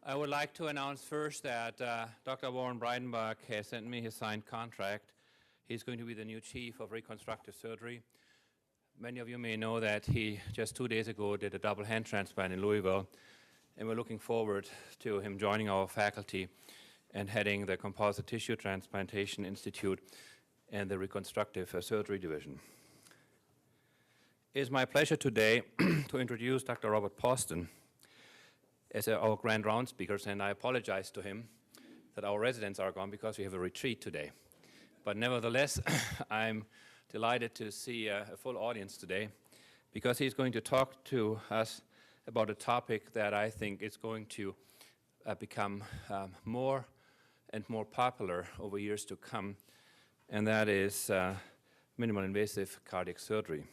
I would like to announce first that Dr. Warren Breidenbach has sent me his signed contract. He's going to be the new chief of reconstructive surgery. Many of you may know that he just 2 days ago did a double hand transplant in Louisville, and we're looking forward to him joining our faculty and heading the Composite Tissue Transplantation Institute and the Reconstructive Surgery Division. It is my pleasure today to introduce Dr. Robert Poston as our grand round speakers, and I apologize to him that our residents are gone because we have a retreat today. But nevertheless, I'm delighted to see a full audience today because he's going to talk to us about a topic that I think is going to become more and more popular over years to come, and that is minimal invasive cardiac surgery.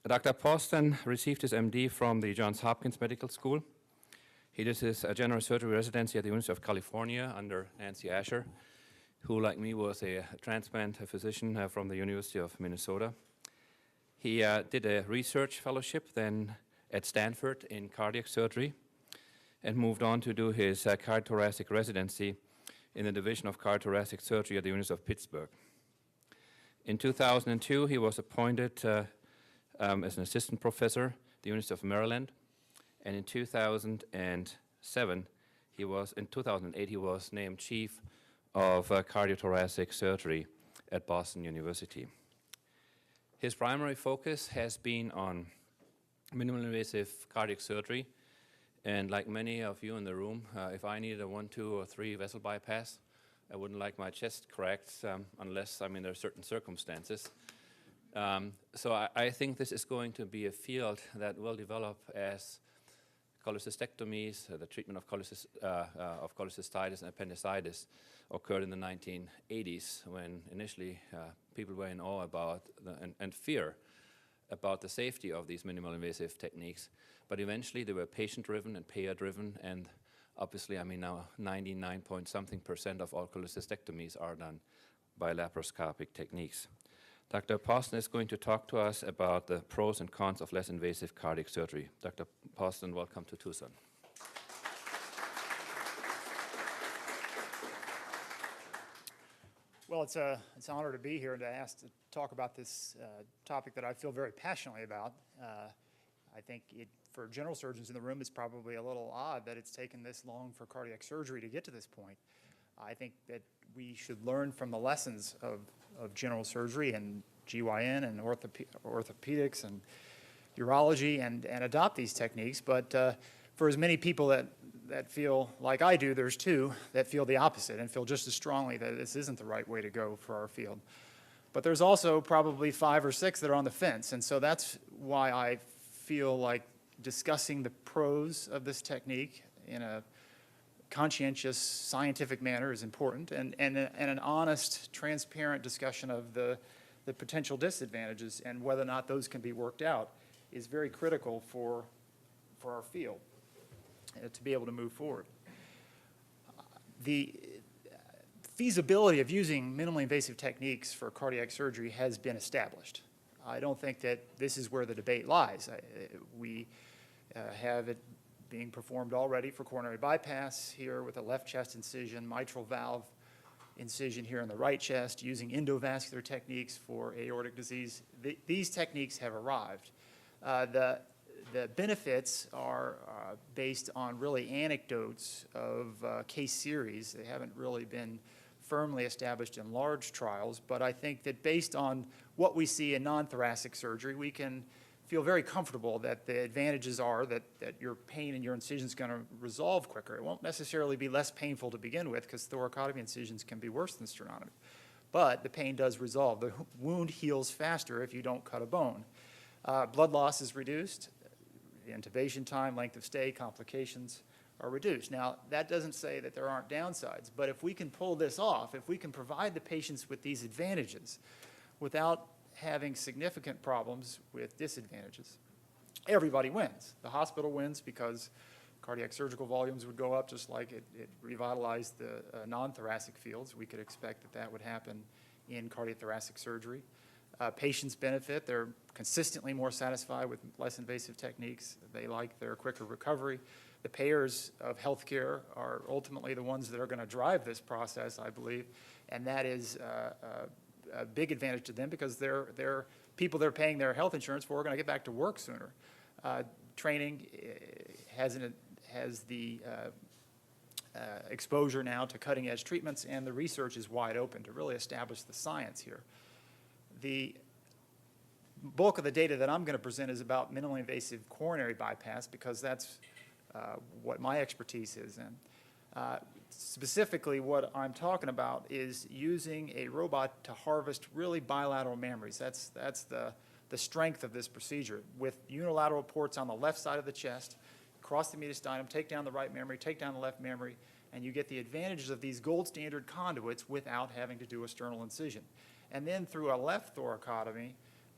Dr. Poston received his MD from the Johns Hopkins Medical School. He did his general surgery residency at the University of California under Nancy Asher, who, like me, was a transplant physician from the University of Minnesota. He did a research fellowship then at Stanford in cardiac surgery and moved on to do his cardiothoracic residency in the Division of Cardiothoracic Surgery at the University of Pittsburgh. In 2002, he was appointed as an assistant professor at the University of Maryland, and in 2008 he was named chief of cardiothoracic surgery at Boston University. His primary focus has been on minimal invasive cardiac surgery, and like many of you in the room, if I needed a 1, 2, or 3 vessel bypass, I wouldn't like my chest cracked unless, there are certain circumstances. So I think this is going to be a field that will develop as cholecystectomies, the treatment of cholecystitis and appendicitis occurred in the 1980s when initially people were in awe about and fear about the safety of these minimal invasive techniques. But eventually they were patient-driven and payer-driven, and obviously, now 99-point-something% of all cholecystectomies are done by laparoscopic techniques. Dr. Poston is going to talk to us about the pros and cons of less invasive cardiac surgery. Dr. Poston, welcome to Tucson. Well, it's an honor to be here and to ask to talk about this topic that I feel very passionately about. I think for general surgeons in the room, it's probably a little odd that it's taken this long for cardiac surgery to get to this point. I think that we should learn from the lessons of general surgery and GYN and orthopedics and urology and adopt these techniques. But for as many people that feel like I do, there's 2 that feel the opposite and feel just as strongly that this isn't the right way to go for our field. But there's also probably 5 or 6 that are on the fence. And so that's why I feel like discussing the pros of this technique in a conscientious, scientific manner is important, and an honest, transparent discussion of the potential disadvantages and whether or not those can be worked out is very critical for our field to be able to move forward. The feasibility of using minimally invasive techniques for cardiac surgery has been established. I don't think that this is where the debate lies. We have it being performed already for coronary bypass here with a left chest incision, mitral valve incision here in the right chest, using endovascular techniques for aortic disease. These techniques have arrived. The benefits are based on really anecdotes of case series. They haven't really been firmly established in large trials, but I think that based on what we see in non-thoracic surgery, we can feel very comfortable that the advantages are that your pain in your incision is going to resolve quicker. It won't necessarily be less painful to begin with because thoracotomy incisions can be worse than sternotomy. But the pain does resolve. The wound heals faster if you don't cut a bone. Blood loss is reduced. Intubation time, length of stay, complications are reduced. Now, that doesn't say that there aren't downsides, but if we can pull this off, if we can provide the patients with these advantages without having significant problems with disadvantages, everybody wins. The hospital wins because cardiac surgical volumes would go up just like it revitalized the non-thoracic fields. We could expect that would happen in cardiothoracic surgery. Patients benefit. They're consistently more satisfied with less invasive techniques. They like their quicker recovery. The payers of healthcare are ultimately the ones that are going to drive this process, I believe, and that is a big advantage to them because they're people they're paying their health insurance for are going to get back to work sooner. Training has the exposure now to cutting-edge treatments, and the research is wide open to really establish the science here. The bulk of the data that I'm going to present is about minimally invasive coronary bypass because that's what my expertise is in. Specifically, what I'm talking about is using a robot to harvest really bilateral mammaries. That's the strength of this procedure. With unilateral ports on the left side of the chest, cross the mediastinum, take down the right mammary, take down the left mammary, and you get the advantages of these gold standard conduits without having to do a sternal incision. And then through a left thoracotomy,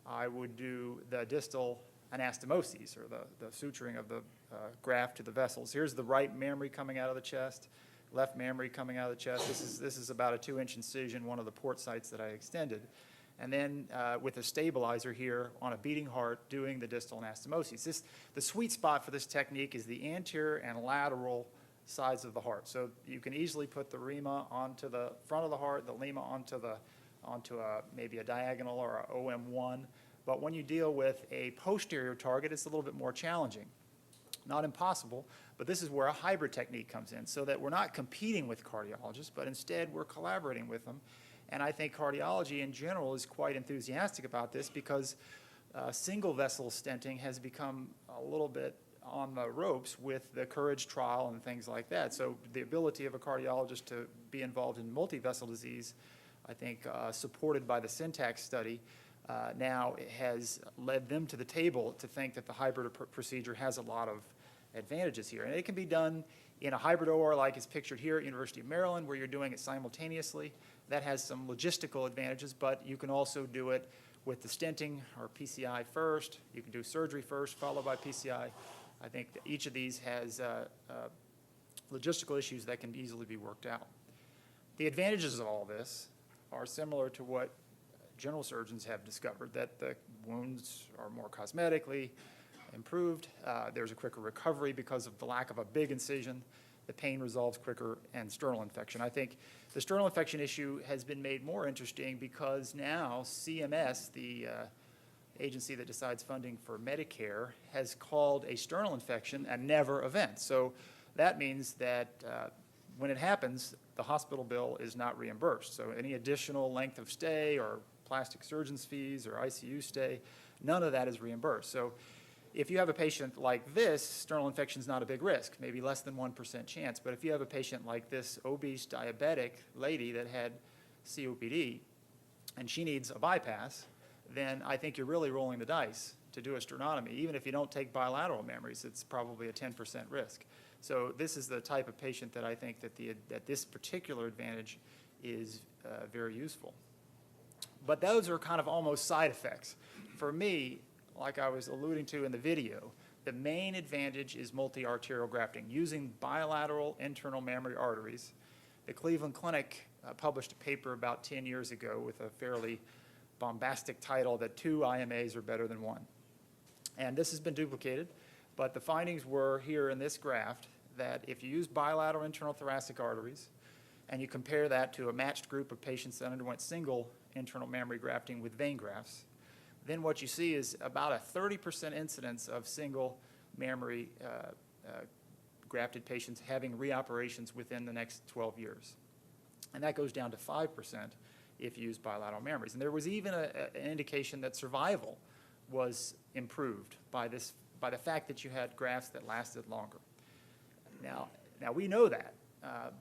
I would do the distal anastomoses, or the suturing of the graft to the vessels. Here's the right mammary coming out of the chest, left mammary coming out of the chest. This is about a 2-inch incision, one of the port sites that I extended. And then with a stabilizer here on a beating heart doing the distal anastomoses. The sweet spot for this technique is the anterior and lateral sides of the heart. So you can easily put the rima onto the front of the heart, the lima onto maybe a diagonal or a OM1. But when you deal with a posterior target, it's a little bit more challenging. Not impossible, but this is where a hybrid technique comes in, so that we're not competing with cardiologists, but instead we're collaborating with them. And I think cardiology in general is quite enthusiastic about this because single vessel stenting has become a little bit on the ropes with the COURAGE trial and things like that. So the ability of a cardiologist to be involved in multi-vessel disease, I think supported by the Syntax study, now has led them to the table to think that the hybrid procedure has a lot of advantages here. And it can be done in a hybrid OR like is pictured here at University of Maryland, where you're doing it simultaneously. That has some logistical advantages, but you can also do it with the stenting or PCI first. You can do surgery first, followed by PCI. I think that each of these has logistical issues that can easily be worked out. The advantages of all this are similar to what general surgeons have discovered, that the wounds are more cosmetically improved. There's a quicker recovery because of the lack of a big incision. The pain resolves quicker, and sternal infection. I think the sternal infection issue has been made more interesting because now CMS, the agency that decides funding for Medicare, has called a sternal infection a never event. So that means that when it happens, the hospital bill is not reimbursed. So any additional length of stay or plastic surgeon's fees or ICU stay, none of that is reimbursed. So if you have a patient like this, sternal infection is not a big risk, maybe less than 1% chance. But if you have a patient like this obese diabetic lady that had COPD and she needs a bypass, then I think you're really rolling the dice to do a sternotomy. Even if you don't take bilateral mammaries, it's probably a 10% risk. So this is the type of patient that I think that this particular advantage is very useful. But those are kind of almost side effects. For me, like I was alluding to in the video, the main advantage is multi-arterial grafting, using bilateral internal mammary arteries. The Cleveland Clinic published a paper about 10 years ago with a fairly bombastic title that 2 IMAs are better than 1. And this has been duplicated, but the findings were here in this graft that if you use bilateral internal thoracic arteries and you compare that to a matched group of patients that underwent single internal mammary grafting with vein grafts, then what you see is about a 30% incidence of single mammary grafted patients having reoperations within the next 12 years. And that goes down to 5% if you use bilateral mammaries. And there was even an indication that survival was improved by the fact that you had grafts that lasted longer. Now we know that,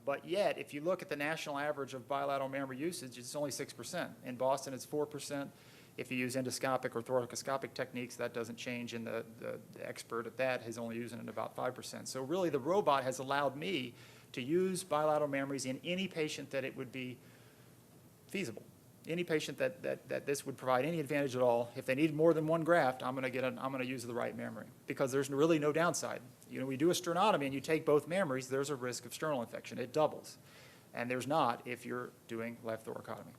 but yet if you look at the national average of bilateral mammary usage, it's only 6%. In Boston, it's 4%. If you use endoscopic or thoracoscopic techniques, that doesn't change, and the expert at that is only using it about 5%. So really the robot has allowed me to use bilateral mammaries in any patient that it would be feasible. Any patient that this would provide any advantage at all. If they need more than one graft, I'm going to use the right mammary because there's really no downside. You know, we do a sternotomy and you take both mammaries, there's a risk of sternal infection. It doubles, and there's not if you're doing left thoracotomy.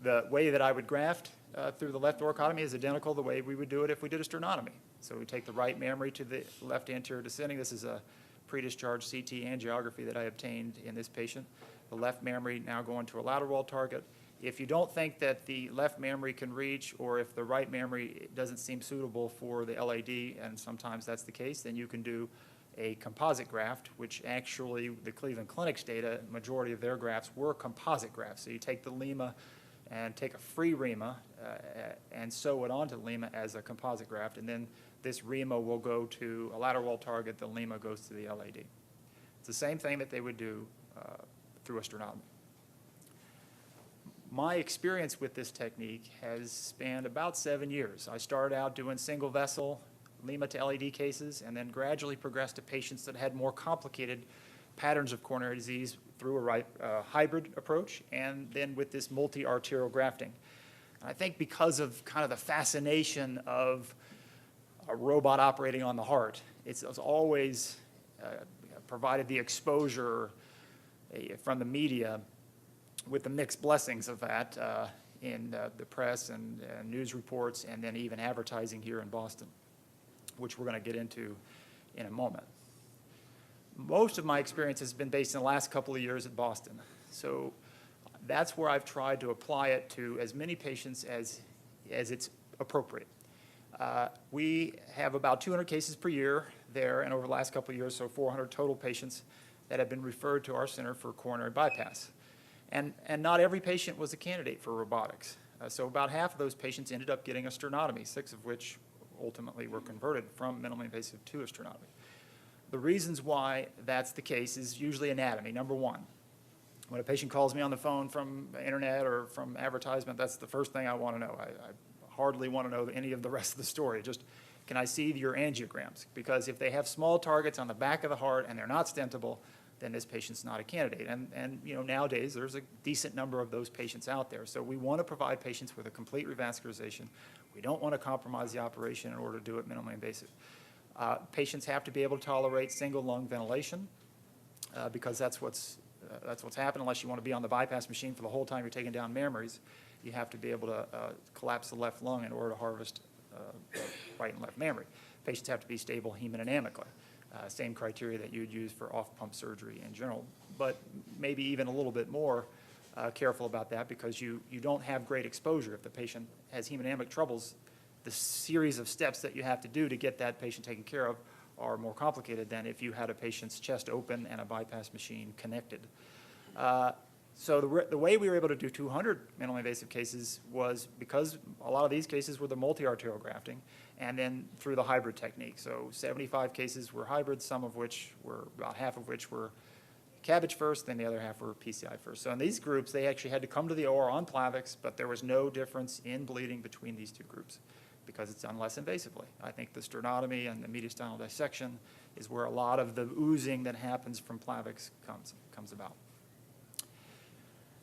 The way that I would graft through the left thoracotomy is identical to the way we would do it if we did a sternotomy. So we take the right mammary to the left anterior descending. This is a pre-discharge CT angiography that I obtained in this patient. The left mammary now going to a lateral wall target. If you don't think that the left mammary can reach, or if the right mammary doesn't seem suitable for the LAD, and sometimes that's the case, then you can do a composite graft, which actually the Cleveland Clinic's data, majority of their grafts were composite grafts. So you take the lima and take a free rima and sew it onto the lima as a composite graft, and then this rima will go to a lateral wall target, the lima goes to the LAD. It's the same thing that they would do through a sternotomy. My experience with this technique has spanned about 7 years. I started out doing single vessel lima to LAD cases, and then gradually progressed to patients that had more complicated patterns of coronary disease through a hybrid approach, and then with this multi-arterial grafting. And I think because of kind of the fascination of a robot operating on the heart, it's always provided the exposure from the media with the mixed blessings of that in the press and news reports, and then even advertising here in Boston, which we're going to get into in a moment. Most of my experience has been based in the last couple of years at Boston. So that's where I've tried to apply it to as many patients as it's appropriate. We have about 200 cases per year there, and over the last couple of years, so 400 total patients that have been referred to our center for coronary bypass. And not every patient was a candidate for robotics. So about half of those patients ended up getting a sternotomy, 6 of which ultimately were converted from minimally invasive to a sternotomy. The reasons why that's the case is usually anatomy. Number one, when a patient calls me on the phone from the internet or from advertisement, that's the first thing I want to know. I hardly want to know any of the rest of the story. Just, can I see your angiograms? Because if they have small targets on the back of the heart and they're not stentable, then this patient's not a candidate. And you know, nowadays there's a decent number of those patients out there. So we want to provide patients with a complete revascularization. We don't want to compromise the operation in order to do it minimally invasive. Patients have to be able to tolerate single lung ventilation because that's what's happened. Unless you want to be on the bypass machine for the whole time you're taking down mammaries, you have to be able to collapse the left lung in order to harvest right and left mammary. Patients have to be stable hemodynamically. Same criteria that you'd use for off-pump surgery in general, but maybe even a little bit more careful about that because you don't have great exposure. If the patient has hemodynamic troubles, the series of steps that you have to do to get that patient taken care of are more complicated than if you had a patient's chest open and a bypass machine connected. So the way we were able to do 200 minimally invasive cases was because a lot of these cases were the multi-arterial grafting, and then through the hybrid technique. So 75 cases were hybrid, some of which were, about half of which were CABG first, then the other half were PCI first. So in these groups, they actually had to come to the OR on Plavix, but there was no difference in bleeding between these two groups because it's done less invasively. I think the sternotomy and the mediastinal dissection is where a lot of the oozing that happens from Plavix comes about.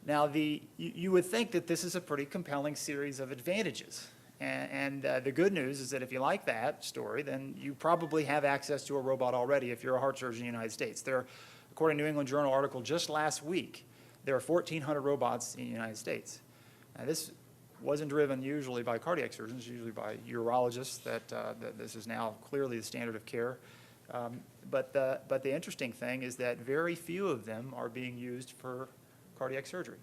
Now, you would think that this is a pretty compelling series of advantages. And the good news is that if you like that story, then you probably have access to a robot already if you're a heart surgeon in the United States. According to New England Journal article just last week, there are 1,400 robots in the United States. Now, this wasn't driven usually by cardiac surgeons, usually by urologists, that this is now clearly the standard of care. But the interesting thing is that very few of them are being used for cardiac surgery.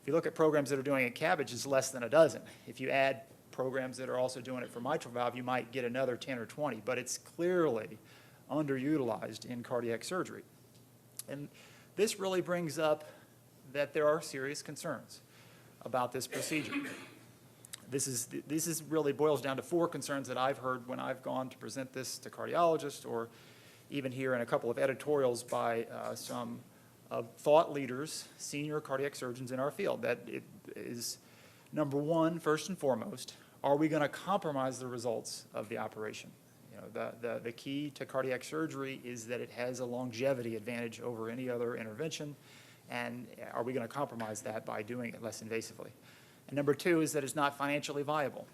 If you look at programs that are doing it CABG, it's less than a dozen. If you add programs that are also doing it for mitral valve, you might get another 10 or 20, but it's clearly underutilized in cardiac surgery. And this really brings up that there are serious concerns about this procedure. This really boils down to 4 concerns that I've heard when I've gone to present this to cardiologists, or even here in a couple of editorials by some thought leaders, senior cardiac surgeons in our field. That it is number one, first and foremost, are we going to compromise the results of the operation? You know, the key to cardiac surgery is that it has a longevity advantage over any other intervention, and are we going to compromise that by doing it less invasively? And number 2 is that it's not financially viable.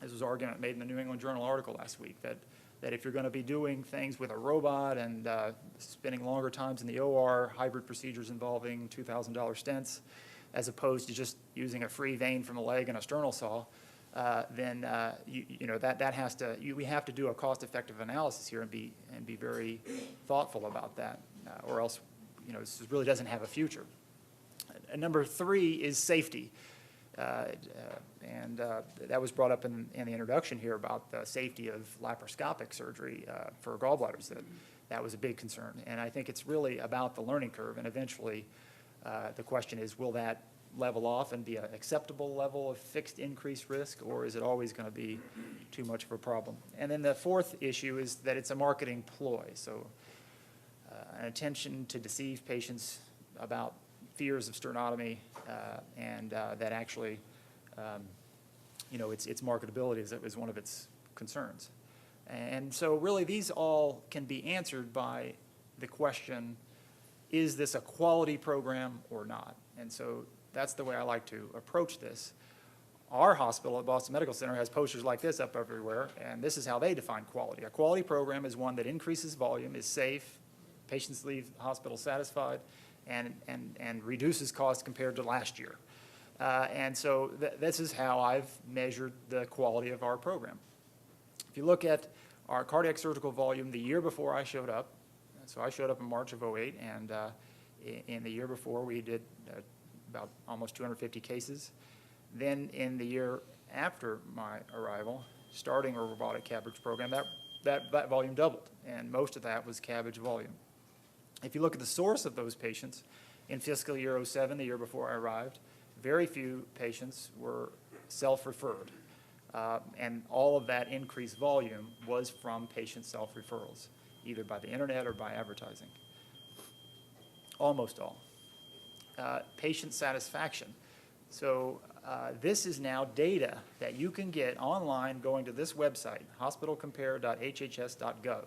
This was an argument made in the New England Journal article last week, that if you're going to be doing things with a robot and spending longer times in the OR, hybrid procedures involving $2,000 stents, as opposed to just using a free vein from the leg and a sternal saw, then that has to, we have to do a cost-effective analysis here and be very thoughtful about that, or else this really doesn't have a future. Number 3 is safety. That was brought up in the introduction here about the safety of laparoscopic surgery for gallbladders. That was a big concern. And I think it's really about the learning curve. And eventually, the question is, will that level off and be an acceptable level of fixed increased risk, or is it always going to be too much of a problem? And then the 4th issue is that it's a marketing ploy. So an intention to deceive patients about fears of sternotomy, and that actually, its marketability is one of its concerns. And so really these all can be answered by the question, is this a quality program or not? And so that's the way I like to approach this. Our hospital at Boston Medical Center has posters like this up everywhere, and this is how they define quality. A quality program is one that increases volume, is safe, patients leave the hospital satisfied, and reduces costs compared to last year. And so this is how I've measured the quality of our program. If you look at our cardiac surgical volume the year before I showed up, so I showed up in March of '08, and in the year before we did about almost 250 cases. Then in the year after my arrival, starting a robotic CABG program, that volume doubled, and most of that was CABG volume. If you look at the source of those patients, in fiscal year '07, the year before I arrived, very few patients were self-referred. And all of that increased volume was from patient self-referrals, either by the internet or by advertising. Almost all. Patient satisfaction. So this is now data that you can get online going to this website, hospitalcompare.hhs.gov.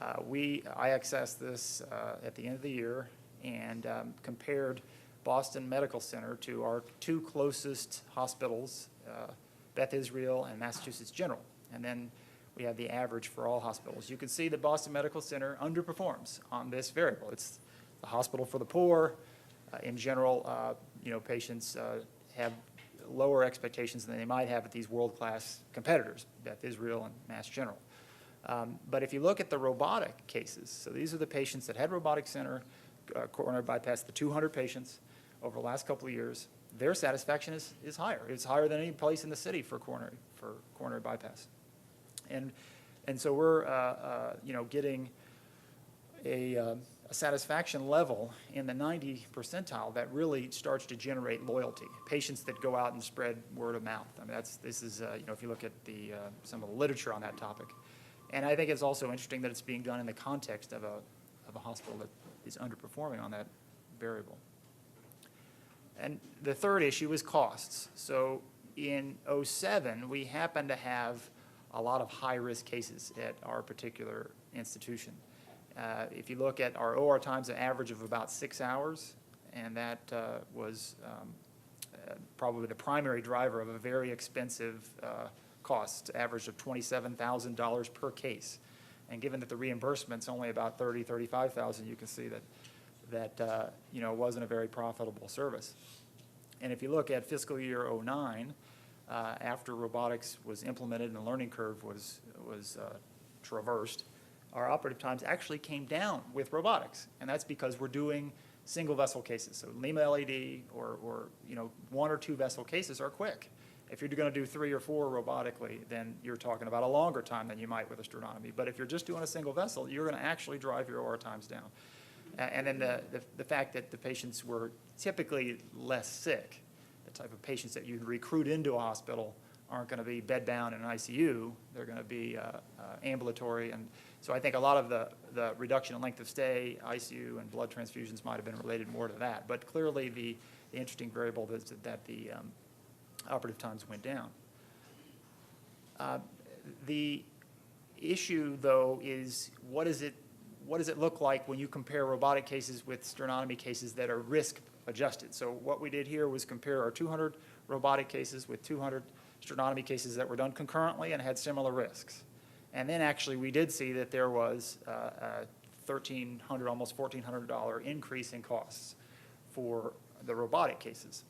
I accessed this at the end of the year and compared Boston Medical Center to our 2 closest hospitals, Beth Israel and Massachusetts General. And then we have the average for all hospitals. You can see that Boston Medical Center underperforms on this variable. It's the hospital for the poor. In general, patients have lower expectations than they might have at these world-class competitors, Beth Israel and Mass General. But if you look at the robotic cases, so these are the patients that had robotic center coronary bypass, the 200 patients over the last couple of years, their satisfaction is higher. It's higher than any place in the city for coronary bypass. And so we're getting a satisfaction level in the 90 percentile that really starts to generate loyalty. Patients that go out and spread word of mouth. I mean, this is if you look at some of the literature on that topic. And I think it's also interesting that it's being done in the context of a hospital that is underperforming on that variable. And the third issue is costs. So in '07, we happened to have a lot of high-risk cases at our particular institution. If you look at our OR times, an average of about 6 hours, and that was probably the primary driver of a very expensive cost, average of $27,000 per case. And given that the reimbursement's only about $30,000, $35,000, you can see that wasn't a very profitable service. And if you look at fiscal year '09, after robotics was implemented and the learning curve was traversed, our operative times actually came down with robotics, and that's because we're doing single vessel cases. So Lima LAD or 1 or 2 vessel cases are quick. If you're going to do 3 or 4 robotically, then you're talking about a longer time than you might with a sternotomy. But if you're just doing a single vessel, you're going to actually drive your OR times down. And then the fact that the patients were typically less sick, the type of patients that you recruit into a hospital aren't going to be bedbound in an ICU. They're going to be ambulatory. And so I think a lot of the reduction in length of stay, ICU, and blood transfusions might have been related more to that. But clearly the interesting variable is that the operative times went down. The issue, though, is what does it look like when you compare robotic cases with sternotomy cases that are risk adjusted? So what we did here was compare our 200 robotic cases with 200 sternotomy cases that were done concurrently and had similar risks. And then actually we did see that there was a $1,300, almost $1,400 increase in costs for the robotic cases.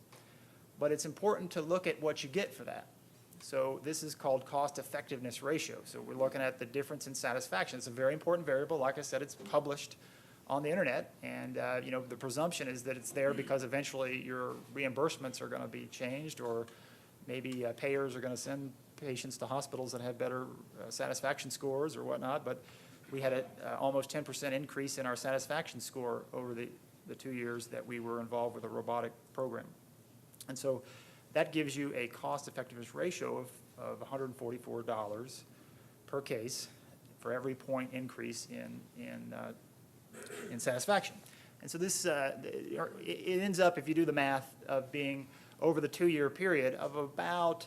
But it's important to look at what you get for that. So this is called cost effectiveness ratio. So we're looking at the difference in satisfaction. It's a very important variable. Like I said, it's published on the internet, and you know, the presumption is that it's there because eventually your reimbursements are going to be changed, or maybe payers are going to send patients to hospitals that have better satisfaction scores or whatnot. But we had an almost 10% increase in our satisfaction score over the 2 years that we were involved with a robotic program. And so that gives you a cost effectiveness ratio of $144 per case for every point increase in satisfaction. And so this, it ends up, if you do the math, of being over the 2-year period of about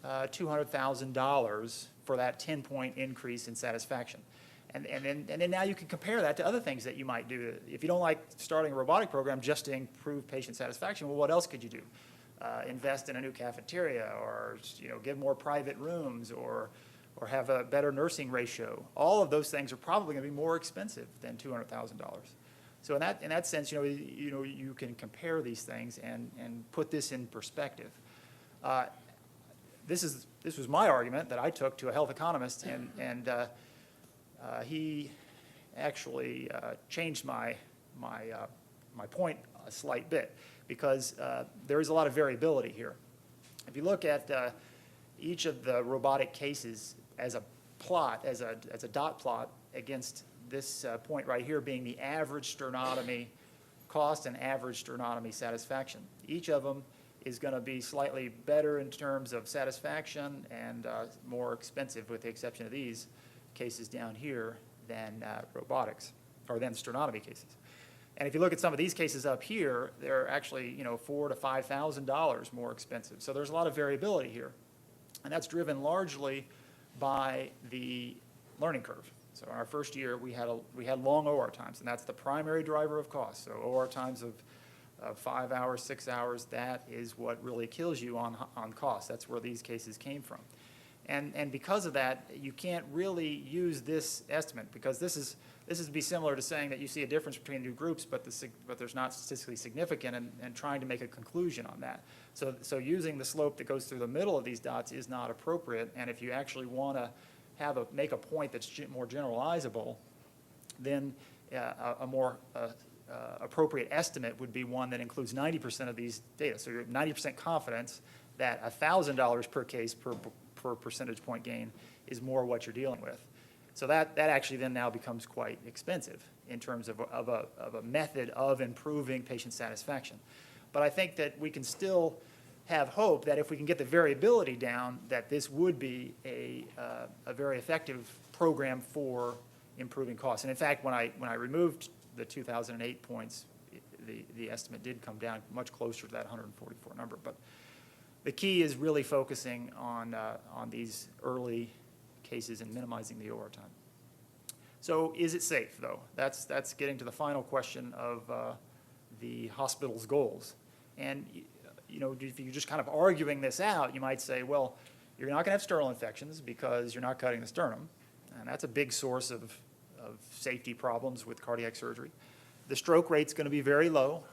$200,000 for that 10-point increase in satisfaction. And then now you can compare that to other things that you might do. If you don't like starting a robotic program just to improve patient satisfaction, well, what else could you do? Invest in a new cafeteria, or you know, give more private rooms, or have a better nursing ratio. All of those things are probably going to be more expensive than $200,000. So in that sense, you can compare these things and put this in perspective. This was my argument that I took to a health economist, and he actually changed my point a slight bit, because there is a lot of variability here. If you look at each of the robotic cases as a plot, as a dot plot against this point right here being the average sternotomy cost and average sternotomy satisfaction. Each of them is going to be slightly better in terms of satisfaction and more expensive, with the exception of these cases down here, than robotics, or than sternotomy cases. And if you look at some of these cases up here, they're actually, $4,000 to $5,000 more expensive. So there's a lot of variability here, and that's driven largely by the learning curve. So in our first year, we had long OR times, and that's the primary driver of cost. So OR times of 5 hours, 6 hours, that is what really kills you on cost. That's where these cases came from. And because of that, you can't really use this estimate, because this is to be similar to saying that you see a difference between two groups, but there's not statistically significant, and trying to make a conclusion on that. So using the slope that goes through the middle of these dots is not appropriate. And if you actually want to make a point that's more generalizable, then a more appropriate estimate would be one that includes 90% of these data. So you're 90% confidence that $1,000 per case per percentage point gain is more what you're dealing with. So that actually then now becomes quite expensive in terms of a method of improving patient satisfaction. But I think that we can still have hope that if we can get the variability down, that this would be a very effective program for improving costs. And in fact, when I removed the 2008 points, the estimate did come down much closer to that 144 number. But the key is really focusing on these early cases and minimizing the OR time. So is it safe, though? That's getting to the final question of the hospital's goals. And if you're just kind of arguing this out, you might say, well, you're not going to have sternal infections because you're not cutting the sternum, and that's a big source of safety problems with cardiac surgery. The stroke rate's going to be very low.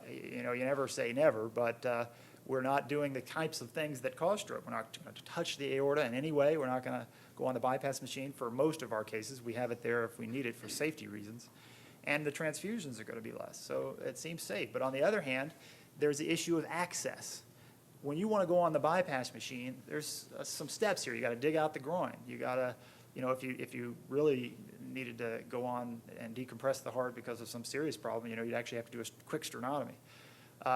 You never say never, but we're not doing the types of things that cause stroke. We're not going to touch the aorta in any way. We're not going to go on the bypass machine for most of our cases. We have it there if we need it for safety reasons. And the transfusions are going to be less. So it seems safe. But on the other hand, there's the issue of access. When you want to go on the bypass machine, there's some steps here. You got to dig out the groin. You got to, if you really needed to go on and decompress the heart because of some serious problem, you'd actually have to do a quick sternotomy.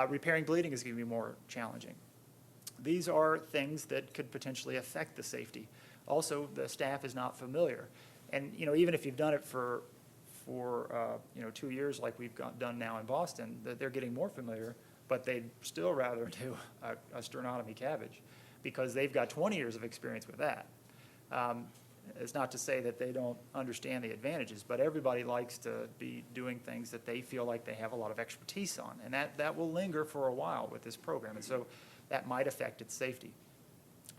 Repairing bleeding is going to be more challenging. These are things that could potentially affect the safety. Also, the staff is not familiar. And, even if you've done it for 2 years like we've done now in Boston, that they're getting more familiar, but they'd still rather do a sternotomy cabbage because they've got 20 years of experience with that. It's not to say that they don't understand the advantages, but everybody likes to be doing things that they feel like they have a lot of expertise on, and that will linger for a while with this program, and so that might affect its safety.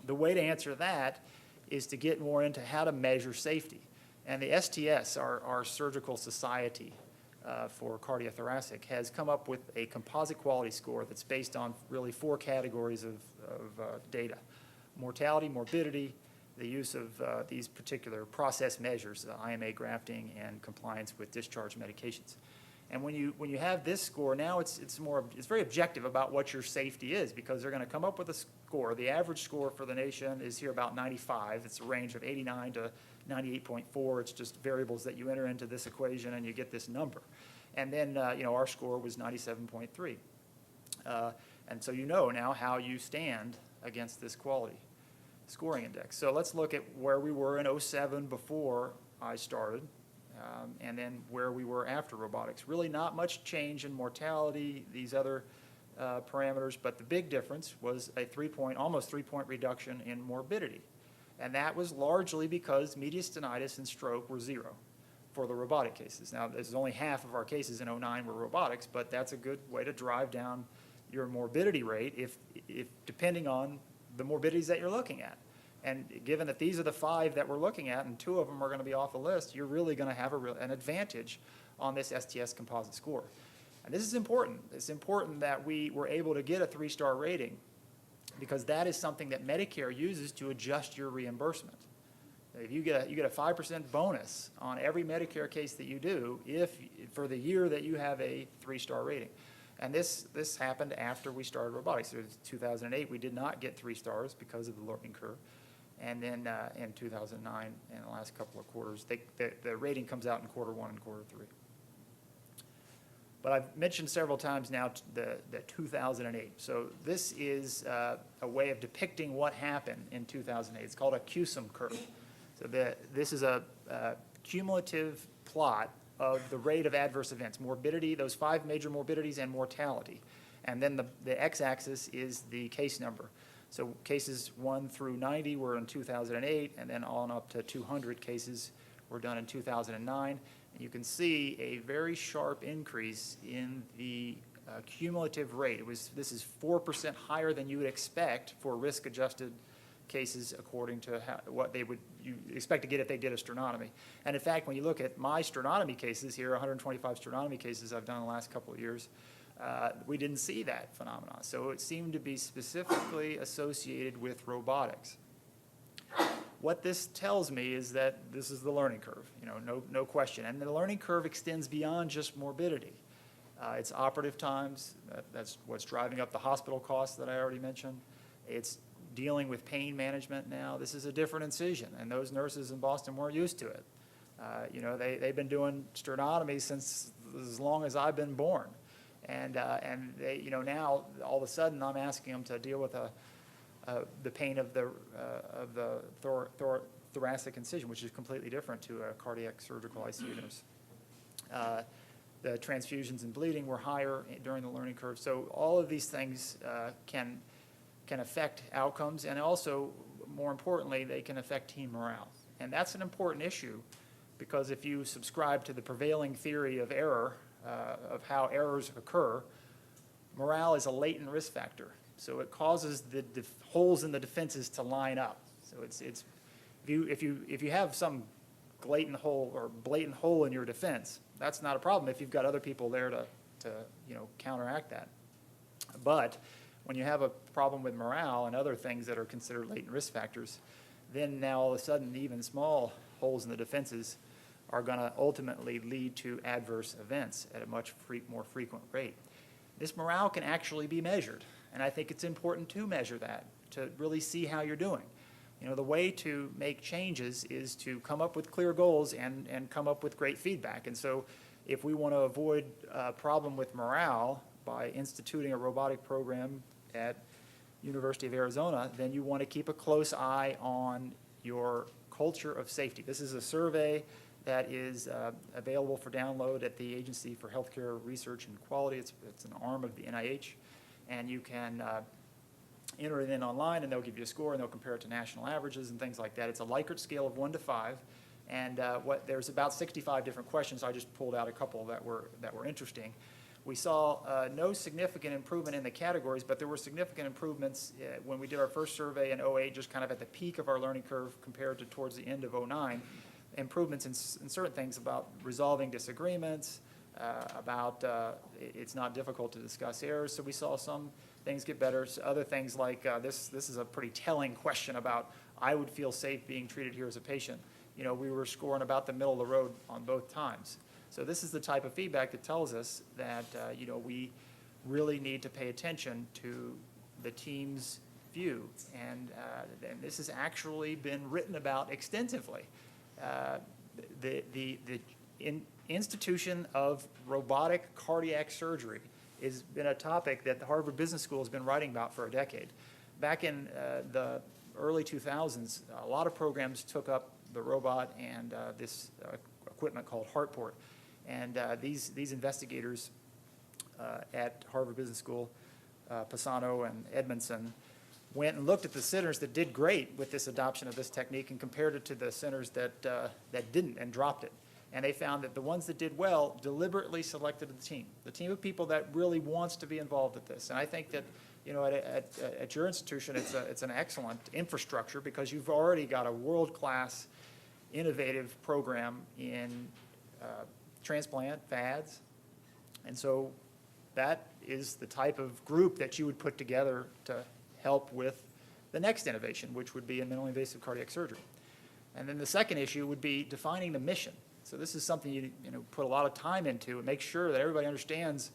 The way to answer that is to get more into how to measure safety. And the STS, our surgical society for cardiothoracic, has come up with a composite quality score that's based on really 4 categories of data. mortality, morbidity, the use of these particular process measures, IMA grafting and compliance with discharge medications. And when you have this score, now it's very objective about what your safety is, because they're going to come up with a score. The average score for the nation is here about 95. It's a range of 89 to 98.4. It's just variables that you enter into this equation and you get this number. And then our score was 97.3. And so you know now how you stand against this quality scoring index. So let's look at where we were in 07 before I started. And then where we were after robotics. Really not much change in mortality, these other parameters, but the big difference was a almost 3-point reduction in morbidity. And that was largely because mediastinitis and stroke were 0 for the robotic cases. Now, this is only half of our cases in 09 were robotics, but that's a good way to drive down your morbidity rate if depending on the morbidities that you're looking at. And given that these are the 5 that we're looking at, and 2 of them are going to be off the list, you're really going to have an advantage on this STS composite score. And this is important. It's important that we were able to get a 3-star rating, because that is something that Medicare uses to adjust your reimbursement. If you get a 5% bonus on every Medicare case that you do, for the year that you have a 3-star rating. And this happened after we started robotics. It was 2008. We did not get 3 stars because of the learning curve. And then in 2009, in the last couple of quarters, the rating comes out in quarter 1 and quarter 3. But I've mentioned several times now the 2008. So this is a way of depicting what happened in 2008. It's called a CUSUM curve. So this is a cumulative plot of the rate of adverse events, morbidity, those 5 major morbidities, and mortality. And then the x-axis is the case number. So cases 1 through 90 were in 2008, and then on up to 200 cases were done in 2009. And you can see a very sharp increase in the cumulative rate. This is 4% higher than you would expect for risk-adjusted cases, according to what you expect to get if they did a sternotomy. And in fact, when you look at my sternotomy cases here, 125 sternotomy cases I've done in the last couple of years, we didn't see that phenomenon. So it seemed to be specifically associated with robotics. What this tells me is that this is the learning curve, no question. And the learning curve extends beyond just morbidity. It's operative times. That's what's driving up the hospital costs that I already mentioned. It's dealing with pain management now. This is a different incision, and those nurses in Boston weren't used to it. They've been doing sternotomies since as long as I've been born. And they, now all of a sudden I'm asking them to deal with the pain of the thoracic incision, which is completely different to a cardiac surgical ICU nurse. The transfusions and bleeding were higher during the learning curve. So all of these things can affect outcomes, and also, more importantly, they can affect team morale. And that's an important issue, because if you subscribe to the prevailing theory of error, of how errors occur, morale is a latent risk factor. So it causes the holes in the defenses to line up. So if you have some blatant hole in your defense, that's not a problem if you've got other people there to counteract that. But when you have a problem with morale and other things that are considered latent risk factors, then now all of a sudden even small holes in the defenses are going to ultimately lead to adverse events at a much more frequent rate. This morale can actually be measured, and I think it's important to measure that, to really see how you're doing. The way to make changes is to come up with clear goals and come up with great feedback. And so if we want to avoid a problem with morale by instituting a robotic program at University of Arizona, then you want to keep a close eye on your culture of safety. This is a survey that is available for download at the Agency for Healthcare Research and Quality. It's an arm of the NIH, and you can enter it in online, and they'll give you a score, and they'll compare it to national averages and things like that. It's a Likert scale of 1 to 5, and there's about 65 different questions. I just pulled out a couple that were interesting. We saw no significant improvement in the categories, but there were significant improvements when we did our first survey in 08, just kind of at the peak of our learning curve compared to towards the end of 09. Improvements in certain things about resolving disagreements, it's not difficult to discuss errors. So we saw some things get better. So other things like this is a pretty telling question about, I would feel safe being treated here as a patient. You know, we were scoring about the middle of the road on both times. So this is the type of feedback that tells us that, you know, we really need to pay attention to the team's view. And this has actually been written about extensively. The institution of robotic cardiac surgery has been a topic that the Harvard Business School has been writing about for a decade. Back in the early 2000s, a lot of programs took up the robot and this equipment called HeartPort. And these investigators at Harvard Business School, Pisano and Edmondson, went and looked at the centers that did great with this adoption of this technique and compared it to the centers that didn't and dropped it. And they found that the ones that did well deliberately selected the team of people that really wants to be involved with this. And I think that, you know, at your institution, it's an excellent infrastructure because you've already got a world-class, innovative program in transplant, VADS. And so that is the type of group that you would put together to help with the next innovation, which would be in minimally invasive cardiac surgery. And then the second issue would be defining the mission. So this is something you put a lot of time into and make sure that everybody understands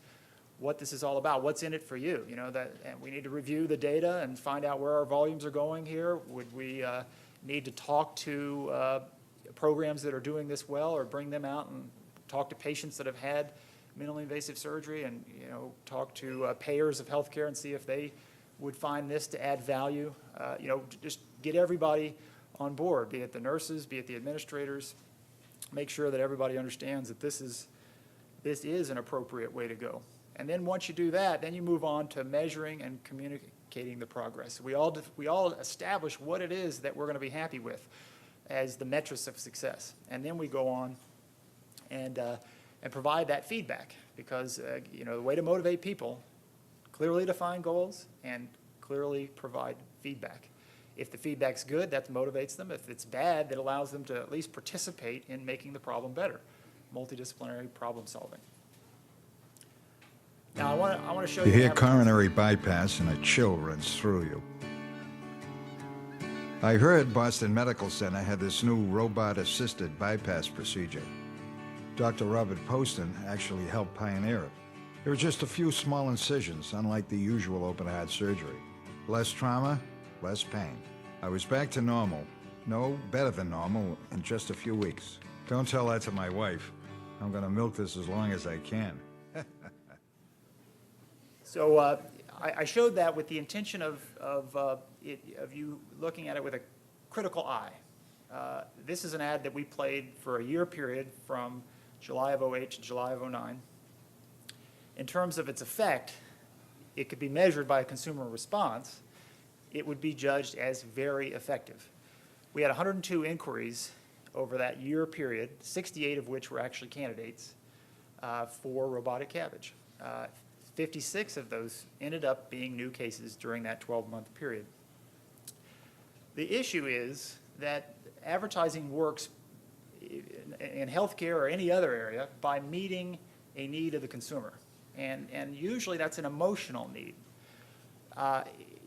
what this is all about, what's in it for you. You know, that and we need to review the data and find out where our volumes are going here. Would we need to talk to programs that are doing this well, or bring them out and talk to patients that have had minimally invasive surgery, and talk to payers of healthcare and see if they would find this to add value. Just get everybody on board, be it the nurses, be it the administrators. Make sure that everybody understands that this is an appropriate way to go. And then once you do that, then you move on to measuring and communicating the progress. We all establish what it is that we're going to be happy with as the metrics of success. And then we go on and provide that feedback, because the way to motivate people, clearly define goals and clearly provide feedback. If the feedback's good, that motivates them. If it's bad, that allows them to at least participate in making the problem better. Multidisciplinary problem solving. Now I want to show you. You hear coronary bypass and a chill runs through you. I heard Boston Medical Center had this new robot-assisted bypass procedure. Dr. Robert Poston actually helped pioneer it. There were just a few small incisions, unlike the usual open-heart surgery. Less trauma, less pain. I was back to normal. No, better than normal in just a few weeks. Don't tell that to my wife. I'm going to milk this as long as I can. So I showed that with the intention of you looking at it with a critical eye. This is an ad that we played for a year period from July of 08 to July of 09. In terms of its effect, it could be measured by a consumer response. It would be judged as very effective. We had 102 inquiries over that year period, 68 of which were actually candidates for robotic CABG. 56 of those ended up being new cases during that 12-month period. The issue is that advertising works in healthcare or any other area by meeting a need of the consumer. And usually that's an emotional need.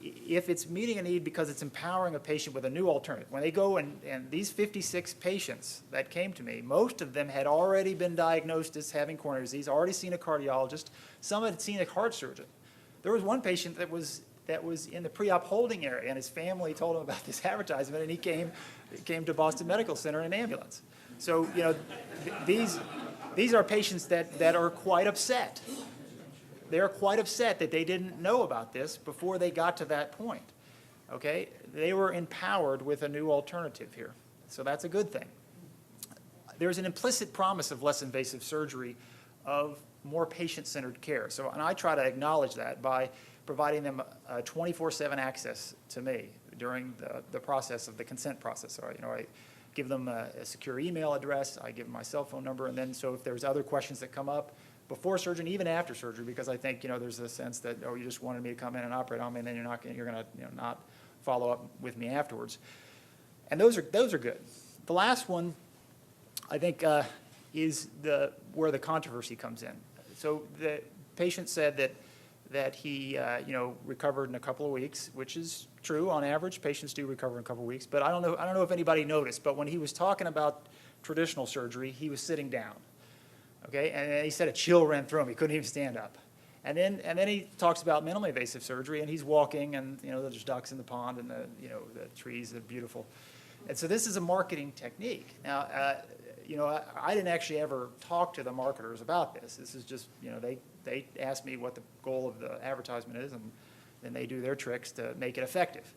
If it's meeting a need because it's empowering a patient with a new alternative, when they go and these 56 patients that came to me, most of them had already been diagnosed as having coronary disease, already seen a cardiologist, some had seen a heart surgeon. There was one patient that was in the pre-op holding area, and his family told him about this advertisement, and he came to Boston Medical Center in an ambulance. So, these are patients that are quite upset. They're quite upset that they didn't know about this before they got to that point, okay? They were empowered with a new alternative here, so that's a good thing. There's an implicit promise of less invasive surgery, of more patient-centered care. So, and I try to acknowledge that by providing them 24/7 access to me during the process of the consent process. So, I give them a secure email address, I give them my cell phone number, and then so if there's other questions that come up, before surgery and even after surgery, because I think there's a sense that you just wanted me to come in and operate on me, and then you're going to not follow up with me afterwards, and those are good. The last one I think is the where the controversy comes in. So the patient said that he, recovered in a couple of weeks, which is true. On average, patients do recover in a couple of weeks. But I don't know if anybody noticed, but when he was talking about traditional surgery, he was sitting down. Okay, and he said a chill ran through him. He couldn't even stand up. And then he talks about minimally invasive surgery, and he's walking, and there's ducks in the pond, and the trees are beautiful. And so this is a marketing technique. Now, I didn't actually ever talk to the marketers about this. This is just, they ask me what the goal of the advertisement is, and then they do their tricks to make it effective.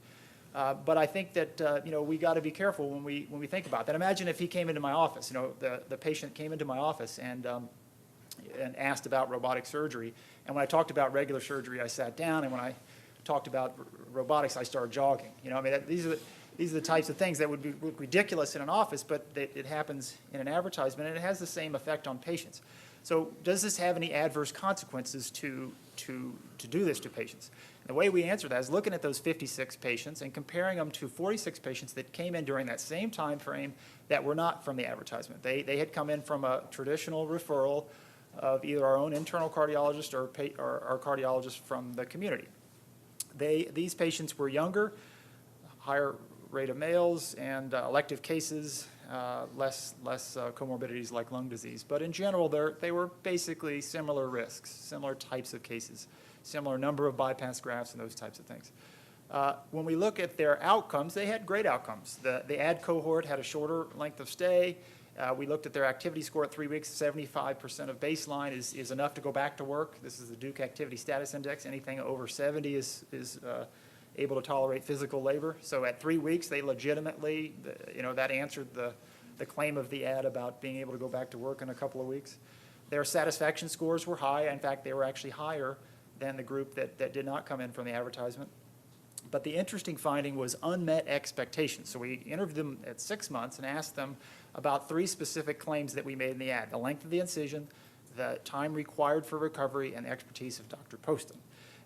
But I think that we got to be careful when we think about that. Imagine if he came into my office. The patient came into my office and asked about robotic surgery. And when I talked about regular surgery, I sat down. And when I talked about robotics, I started jogging. These are the types of things that would be ridiculous in an office, but it happens in an advertisement, and it has the same effect on patients. So does this have any adverse consequences to do this to patients? The way we answer that is looking at those 56 patients and comparing them to 46 patients that came in during that same time frame that were not from the advertisement. They had come in from a traditional referral of either our own internal cardiologist or our cardiologist from the community. These patients were younger, higher rate of males, and elective cases, less comorbidities like lung disease. But in general, they were basically similar risks, similar types of cases, similar number of bypass grafts and those types of things. When we look at their outcomes, they had great outcomes. The AD cohort had a shorter length of stay. We looked at their activity score at 3 weeks. 75% of baseline is enough to go back to work. This is the Duke Activity Status Index. Anything over 70 is able to tolerate physical labor. So at 3 weeks, they legitimately, that answered the claim of the ad about being able to go back to work in a couple of weeks. Their satisfaction scores were high. In fact, they were actually higher than the group that did not come in from the advertisement. But the interesting finding was unmet expectations. So we interviewed them at 6 months and asked them about 3 specific claims that we made in the ad: the length of the incision, the time required for recovery, and the expertise of Dr. Poston.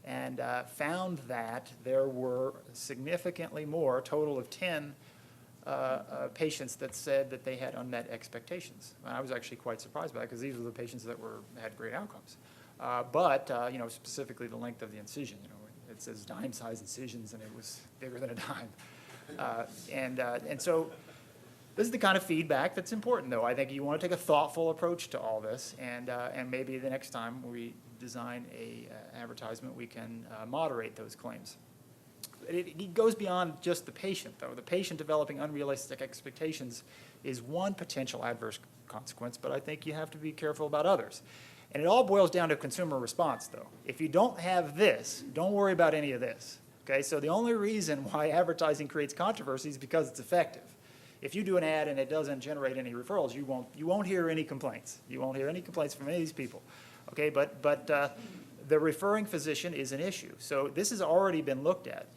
And found that there were significantly more, a total of 10 patients that said that they had unmet expectations. And I was actually quite surprised by that, because these were the patients that had great outcomes. But specifically the length of the incision. It says dime-sized incisions, and it was bigger than a dime. And so this is the kind of feedback that's important, though. I think you want to take a thoughtful approach to all this, and maybe the next time we design a advertisement, we can moderate those claims. It goes beyond just the patient, though. The patient developing unrealistic expectations is one potential adverse consequence, but I think you have to be careful about others. And it all boils down to consumer response, though. If you don't have this, don't worry about any of this. Okay, so the only reason why advertising creates controversy is because it's effective. If you do an ad and it doesn't generate any referrals, you won't hear any complaints. You won't hear any complaints from any of these people. Okay, but the referring physician is an issue. So this has already been looked at.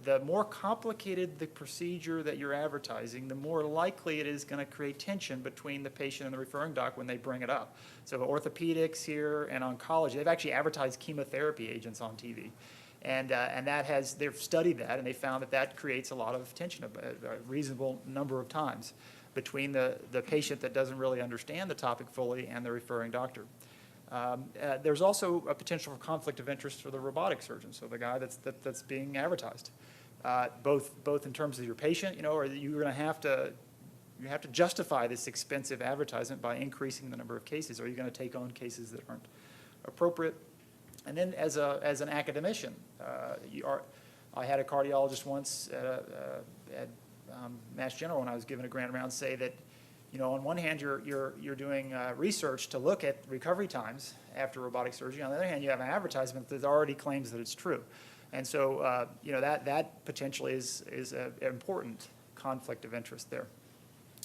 The more complicated the procedure that you're advertising, the more likely it is going to create tension between the patient and the referring doc when they bring it up. So orthopedics here and oncology, they've actually advertised chemotherapy agents on TV. And they've studied that, and they found that creates a lot of tension, a reasonable number of times, between the patient that doesn't really understand the topic fully and the referring doctor. There's also a potential for conflict of interest for the robotic surgeon, so the guy that's being advertised, both in terms of your patient, or you're going to have to justify this expensive advertisement by increasing the number of cases, or you're going to take on cases that aren't appropriate. And then as an academician, I had a cardiologist once at Mass General when I was giving a grand round say that, on one hand, you're doing research to look at recovery times after robotic surgery. On the other hand, you have an advertisement that already claims that it's true. And so, that potentially is an important conflict of interest there.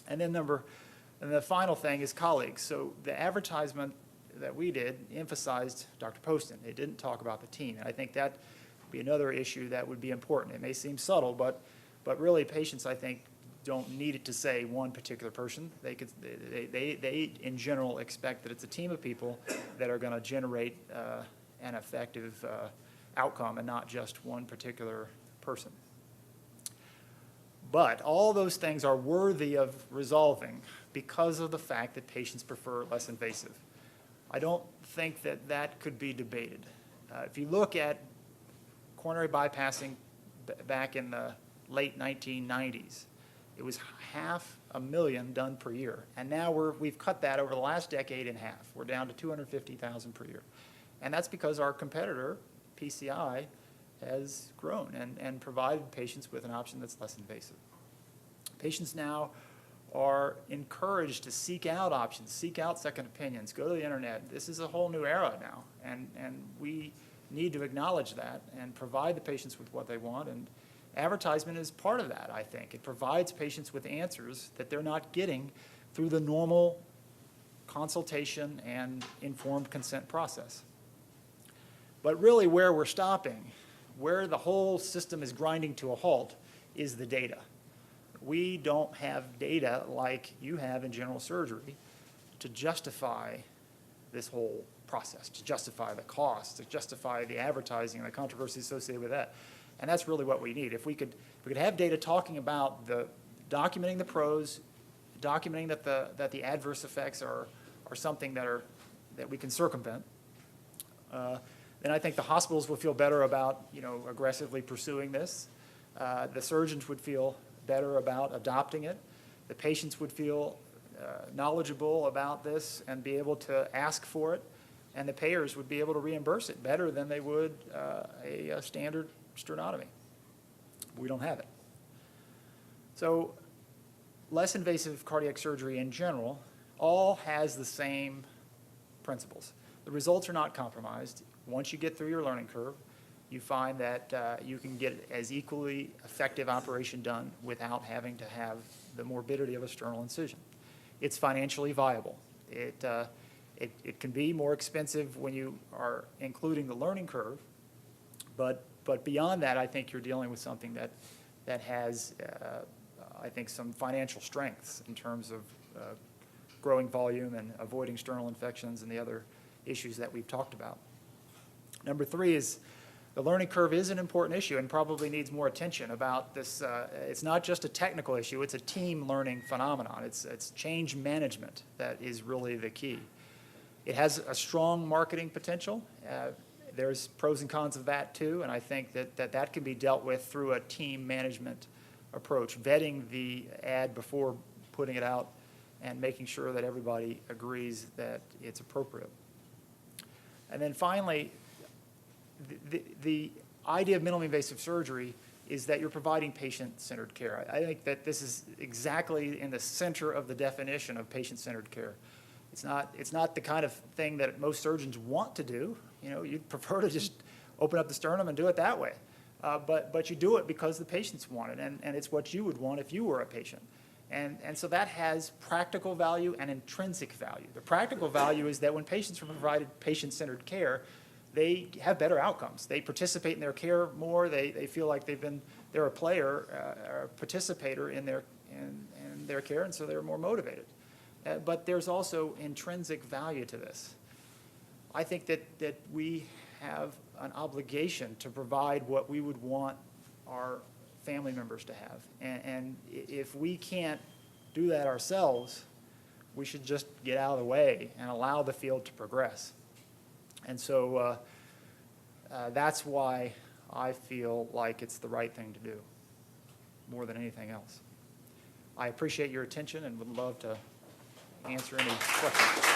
And then the final thing is colleagues. So the advertisement that we did emphasized Dr. Poston. It didn't talk about the team. And I think that would be another issue that would be important. It may seem subtle, but really patients, I think, don't need it to say one particular person. They in general expect that it's a team of people that are going to generate an effective outcome and not just one particular person. But all those things are worthy of resolving because of the fact that patients prefer less invasive. I don't think that that could be debated. If you look at coronary bypassing back in the late 1990s, it was 500,000 done per year. And now we've cut that over the last decade in half. We're down to 250,000 per year. And that's because our competitor, PCI, has grown and provided patients with an option that's less invasive. Patients now are encouraged to seek out options, seek out second opinions, go to the internet. This is a whole new era now, and we need to acknowledge that and provide the patients with what they want, and advertisement is part of that, I think. It provides patients with answers that they're not getting through the normal consultation and informed consent process. But really where we're stopping, where the whole system is grinding to a halt, is the data. We don't have data like you have in general surgery to justify this whole process, to justify the cost, to justify the advertising and the controversy associated with that. And that's really what we need. If we could have data talking about documenting the pros, documenting that the adverse effects are something that we can circumvent, then I think the hospitals will feel better about aggressively pursuing this. The surgeons would feel better about adopting it. The patients would feel knowledgeable about this and be able to ask for it, and the payers would be able to reimburse it better than they would a standard sternotomy. We don't have it. So less invasive cardiac surgery in general all has the same principles. The results are not compromised. Once you get through your learning curve, you find that you can get as equally effective operation done without having to have the morbidity of a sternal incision. It's financially viable. It can be more expensive when you are including the learning curve, but beyond that, I think you're dealing with something that has, I think, some financial strengths in terms of growing volume and avoiding sternal infections and the other issues that we've talked about. Number three is the learning curve is an important issue and probably needs more attention about this. It's not just a technical issue, it's a team learning phenomenon. It's change management that is really the key. It has a strong marketing potential. There's pros and cons of that too, and I think that can be dealt with through a team management approach, vetting the ad before putting it out and making sure that everybody agrees that it's appropriate. And then finally, the idea of minimally invasive surgery is that you're providing patient-centered care. I think that this is exactly in the center of the definition of patient-centered care. It's not the kind of thing that most surgeons want to do. You'd prefer to just open up the sternum and do it that way. But you do it because the patients want it, and it's what you would want if you were a patient. And so that has practical value and intrinsic value. The practical value is that when patients are provided patient-centered care, they have better outcomes. They participate in their care more. They feel like they're a player, a participator in their care, and so they're more motivated. But there's also intrinsic value to this. I think that we have an obligation to provide what we would want our family members to have. And if we can't do that ourselves, we should just get out of the way and allow the field to progress. And so that's why I feel like it's the right thing to do, more than anything else. I appreciate your attention and would love to answer any questions.